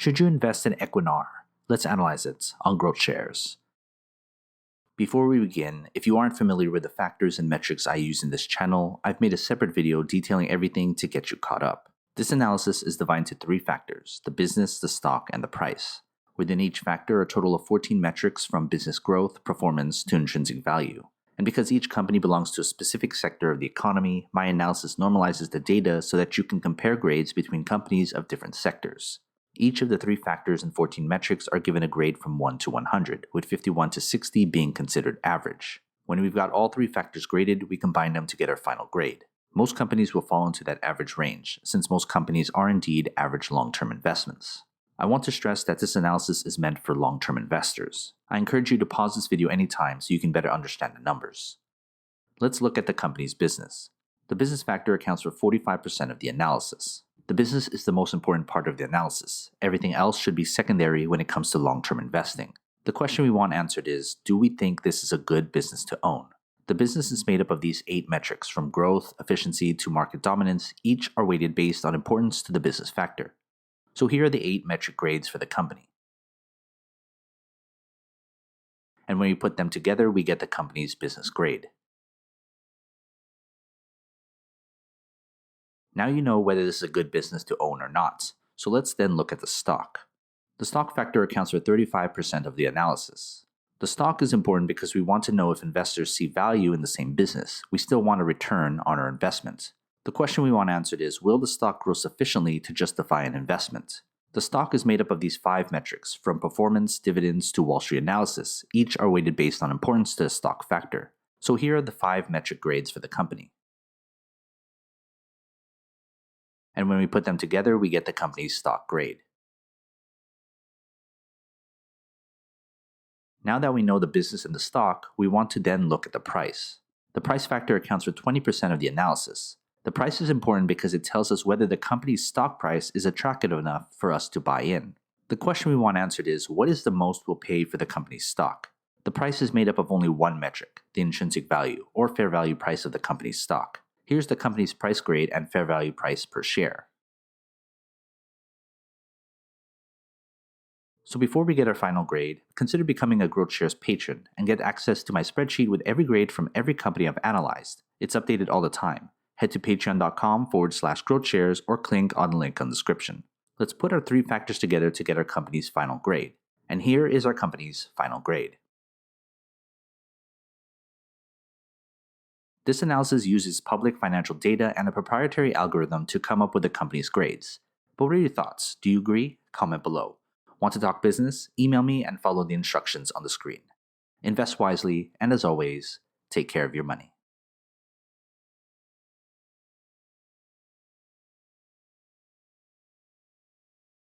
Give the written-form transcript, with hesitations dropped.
Should you invest in Equinor? Let's analyze it on GrowthShares. Before we begin, if you aren't familiar with the factors and metrics I use in this channel, I've made a separate video detailing everything to get you caught up. This analysis is divided into 3 factors: the business, the stock, and the price. Within each factor, a total of 14 metrics from business growth, performance, to intrinsic value. And because each company belongs to a specific sector of the economy, my analysis normalizes the data so that you can compare grades between companies of different sectors. Each of the 3 factors and 14 metrics are given a grade from 1 to 100, with 51 to 60 being considered average. When we've got all 3 factors graded, we combine them to get our final grade. Most companies will fall into that average range, since most companies are indeed average long-term investments. I want to stress that this analysis is meant for long-term investors. I encourage you to pause this video anytime so you can better understand the numbers. Let's look at the company's business. The business factor accounts for 45% of the analysis. The business is the most important part of the analysis. Everything else should be secondary when it comes to long-term investing. The question we want answered is, do we think this is a good business to own? The business is made up of these 8 metrics, from growth, efficiency, to market dominance. Each are weighted based on importance to the business factor. So here are the 8 metric grades for the company. And when we put them together, we get the company's business grade. Now you know whether this is a good business to own or not. So let's then look at the stock. The stock factor accounts for 35% of the analysis. The stock is important because we want to know if investors see value in the same business. We still want a return on our investment. The question we want answered is, will the stock grow sufficiently to justify an investment? The stock is made up of these 5 metrics, from performance, dividends, to Wall Street analysis. Each are weighted based on importance to the stock factor. So here are the 5 metric grades for the company. And when we put them together, we get the company's stock grade. Now that we know the business and the stock, we want to then look at the price. The price factor accounts for 20% of the analysis. The price is important because it tells us whether the company's stock price is attractive enough for us to buy in. The question we want answered is, what is the most we'll pay for the company's stock? The price is made up of only one metric, the intrinsic value, or fair value price of the company's stock. Here's the company's price grade and fair value price per share. So before we get our final grade, consider becoming a GrowthShares patron and get access to my spreadsheet with every grade from every company I've analyzed. It's updated all the time. Head to patreon.com/GrowthShares or click on the link in the description. Let's put our 3 factors together to get our company's final grade. And here is our company's final grade. This analysis uses public financial data and a proprietary algorithm to come up with the company's grades. But what are your thoughts? Do you agree? Comment below. Want to talk business? Email me and follow the instructions on the screen. Invest wisely, and as always, take care of your money.